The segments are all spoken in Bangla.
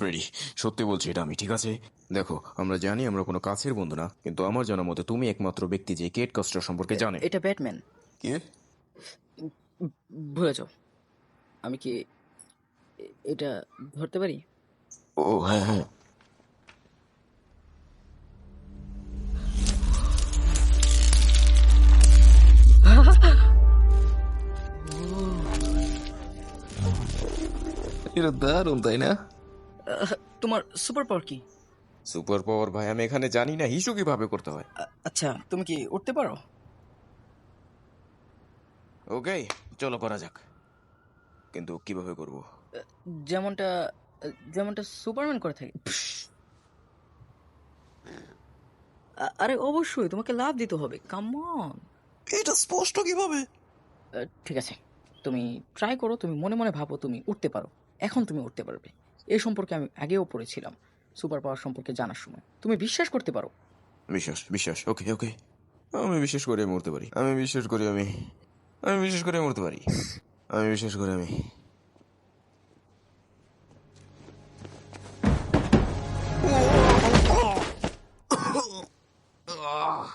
ফ্রেডি, সত্যি বলছি এটা আমি, ঠিক আছে? দেখো, আমরা জানি আমরা কোনো কাছের বন্ধু না, কিন্তু আমার জানা মতে তুমি একমাত্র ব্যক্তি যে কেট কস্টার সম্পর্কে জানে। এটা ব্যাটম্যান। কে? ভুলে যাও। আমি কি এটা ধরতে পারি? ও হ্যাঁ হ্যাঁ। এটা দারুণ, তাই না? তোমার সুপার পাওয়ার কি? সুপার পাওয়ার ভাই আমি এখানে জানি না, হিসু কিভাবে করতে হয়। আচ্ছা, তুমি কি উঠতে পারো? ওকে, চলো করা যাক, কিন্তু কিভাবে করব? যেমনটা যেমনটা সুপারম্যান করে থাকে। আরে অবশ্যই তোমাকে লাভ দিতে হবে, কাম অন। এটা স্পষ্ট কিভাবে? ঠিক আছে, তুমি ট্রাই করো, তুমি মনে মনে ভাবো তুমি উঠতে পারো। এখন তুমি উঠতে পারবে। এই সম্পর্কে আমি আগেও পড়েছিলাম, সুপার পাওয়ার সম্পর্কে জানার সময়। তুমি বিশ্বাস করতে পারো। বিশ্বাস বিশ্বাস, ওকে ওকে। আমি বিশ্বাস করি আমি উঠতে পারি, আমি বিশ্বাস করি আমি বিশ্বাস করি আমি উঠতে পারি, আমি বিশ্বাস করি আমি।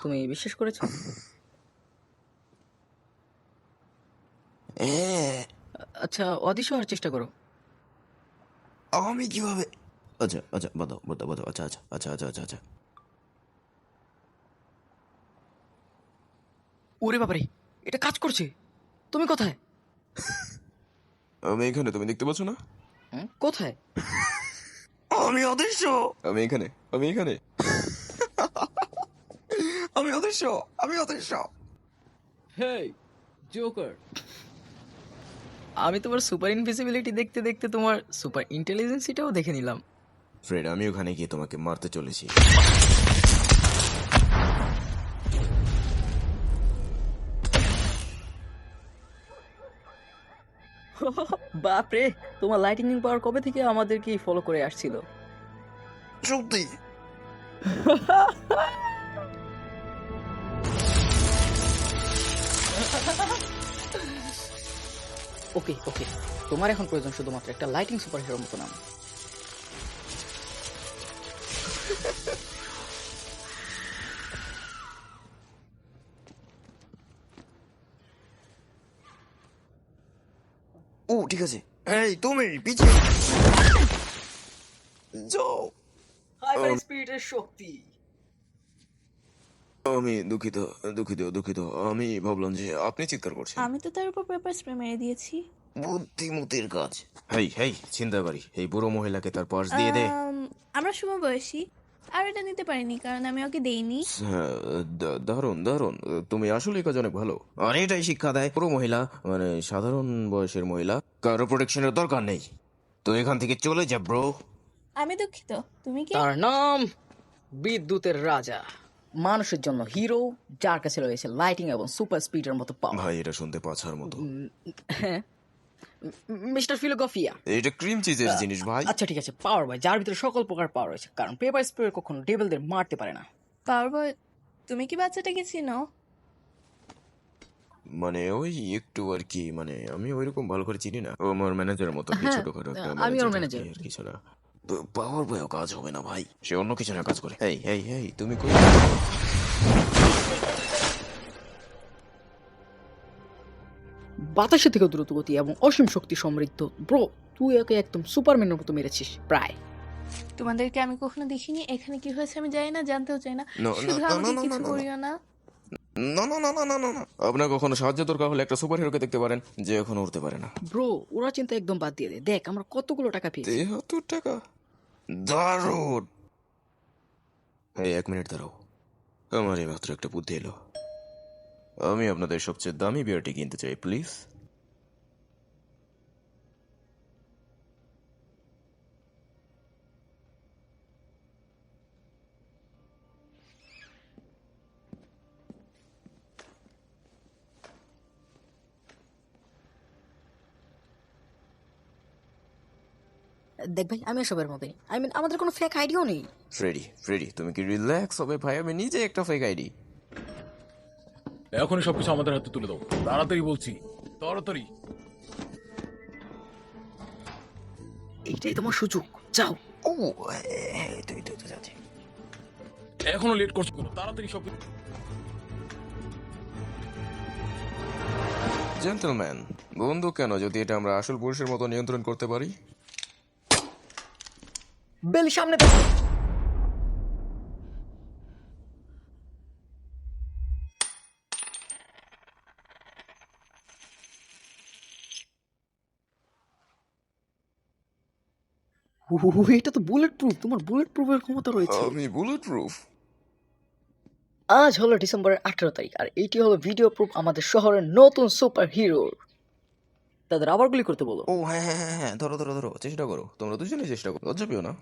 তুমি বিশ্বাস করেছো? আচ্ছা, অদৃশ্য হওয়ার চেষ্টা করো। আমি কিভাবে? আচ্ছা আচ্ছা, বাদাও বাদাও বাদাও, আচ্ছা আচ্ছা আচ্ছা আচ্ছা আচ্ছা আচ্ছা। ওরে বাবারে, এটা কাজ করছে। তুমি কোথায়? আমি এখানে, তুমি দেখতে পাচ্ছ না? কোথায়? আমি অদৃশ্য। আমি এখানে, আমি এখানে। আমি অদৃশ্য, আমি অদৃশ্য। হেই জোকার, আমি তোমার সুপার ইনভিজিবিলিটি দেখতে দেখতে তোমার সুপার ইন্টেলিজেন্সিটাও দেখে নিলাম। ফ্রেড, আমি ওখানে গিয়ে তোমাকে মারতে চলেছি। বাপরে, তোমার লাইটিনিং পাওয়ার কবে থেকে আমাদেরকে ফলো করে আসছিল? সত্যি? ওকে ওকে, তোমার এখন প্রয়োজন শুধুমাত্র একটা লাইটিং সুপার হিরোর মতো নাম। ও ঠিক আছে। এই তুমি পিছিয়ে যাও। হাইপার স্পিরিটের শক্তি। আমি দুঃখিত, দুঃখিত দুঃখিত। আমি ভাবলাম যে আপনি চিৎকার করছেন। আমি তো তার উপর পেপার স্প্রে মেরে দিয়েছি। বুদ্ধিমতির কাজ। হেই হেই, ছিনতাইকারী, এই বুড়ো মহিলাকে তার পার্স দিয়ে দে। আমরা সমবয়সী, আর এটা নিতে পারিনি কারণ আমি ওকে দেইনি। হ্যাঁ, দারুণ দারুণ, তুমি আসলে কাজ অনেক ভালো। আর এটাই শিক্ষা দেয় পুরো মহিলা, মানে সাধারণ বয়সের মহিলা, কারো প্রোটেকশনের দরকার নেই। তো এখান থেকে চলে যা ব্রো। আমি দুঃখিত, তুমি কি? তার নাম বিদ্যুতের রাজা, মানুষের জন্য হিরো, যার কাছে রয়েছে লাইটিং এবং সুপার স্পিডের মতো পাওয়ার। ভাই এটা শুনতে পাছার মতো। হ্যাঁ, মিস্টার ফিলোগফিয়া। এটা ক্রিম চিজের জিনিস ভাই। আচ্ছা ঠিক আছে, পাওয়ার ভাই, যার ভিতরে সকল প্রকার পাওয়ার রয়েছে, কারণ পেপার স্প্রে কখনো ডেভিলদের মারতে পারে না। পারবো। তুমি কি বাচ্চাটাকে চিনো? মানে ওই একটু আর কি, মানে আমি ওইরকম ভালো করে চিনি না। ও আমার ম্যানেজারের মতো, কি হ্যাঁ, ছোটখাটো একটা আমি ওর ম্যানেজার ম্যানেজার। আর কিছু না। পাওয়ার বয়েও কাজ হবে না ভাই, সে অন্য কিছু না কাজ করে। এই এই এই, তুমি কই? বাতাসের থেকে দ্রুতগতি এবং অসীম শক্তি সমৃদ্ধ। ব্রো, তুই ওকে একদম সুপারম্যানের মতো মেরেছিস প্রায়। তোমাদেরকে আমি কখনো দেখিনি। এখানে কি হয়েছে আমি জানি না, জানতেও চাই না। No, শুধু no, no, আমাকে no, no, কিছু no, no. করিও না। না না না না না না না, আপনার কখনো সাহায্য দরকার হলে একটা সুপার হিরোকে দেখতে পারেন যে এখনো উঠতে পারে না। ব্রো, ওরা চিন্তা একদম বাদ দিয়ে দে। দেখ আমরা কতগুলো টাকা পেয়েছি। 73 টাকা, দারুণ। এই 1 মিনিট দাঁড়াও, আমার এই মাত্র একটা বুদ্ধি এলো। আমি আপনাদের সবচেয়ে দামি বিয়ারটি কিনতে চাই, প্লিজ। দেখ ভাই, আমি এসবের মধ্যে আমাদের কোনো ফেক আইডিয়াও নেই। ফ্রেডি ফ্রেডি, তুমি কি রিল্যাক্স হবে ভাই? আমি নিজে একটা ফেক আইডি। এখনই সবকিছু আমাদের হাতে তুলে দাও, তাড়াতাড়ি বলছি, তাড়াতাড়ি। এইটাই তোমার সুযোগ, যাও। ও তুই তুই তো যাচ্ছি। এখনো লেট করছো কেন? তাড়াতাড়ি সব কিছু। জেন্টলম্যান, বন্ধু কেন যদি এটা আমরা আসল পুরুষের মতো নিয়ন্ত্রণ করতে পারি? বেল সামনে দেখো। এটা তো বুলেট প্রুফ, তোমার বুলেট প্রুফের ক্ষমতা রয়েছে। আমি বুলেট প্রুফ? আজ হলো ডিসেম্বরের 18 তারিখ আর এইটি হলো ভিডিও প্রুফ আমাদের শহরের নতুন সুপার হিরোর। তাদের আবার গুলি করতে বলো। ও হ্যাঁ হ্যাঁ হ্যাঁ হ্যাঁ, ধরো ধরো ধরো, চেষ্টা করো, তোমরা দুজনেই চেষ্টা করো, লজ্জা পেও না।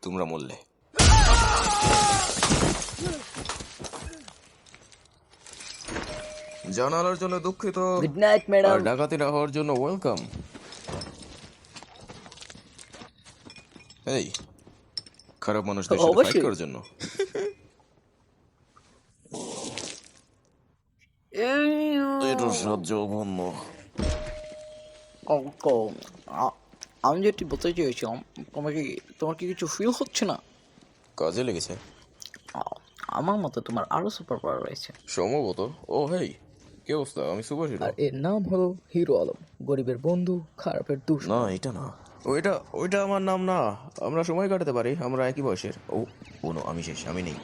তোমরা মরলে। জানালার জন্য দুঃখিত, গুড নাইট আর ম্যাডাম। ডাকাতি না হওয়ার জন্য ওয়েলকাম। এই খারাপ মানুষদের সাথে ফাইট অবশ্যই। করার জন্য। এটা সহ্য অবন্য। আমি যেটি বলতে চেয়েছিলাম, তোমার কি কিছু ফিল হচ্ছে না? কাজে লেগেছে আমার মতে তোমার আরো সুপার পাওয়ার রয়েছে। সম্ভবত। ও হেই, কি অবস্থা? আমি সুপার হিরো। আর এর নাম হলো হিরো আলম, গরিবের বন্ধু, খারাপের না দুশ্মন। এটা না, ওইটা ওইটা আমার নাম না। আমরা সময় কাটাতে পারি, আমরা একই বয়সের। ও ও নো, আমি শেষ, আমি নেই।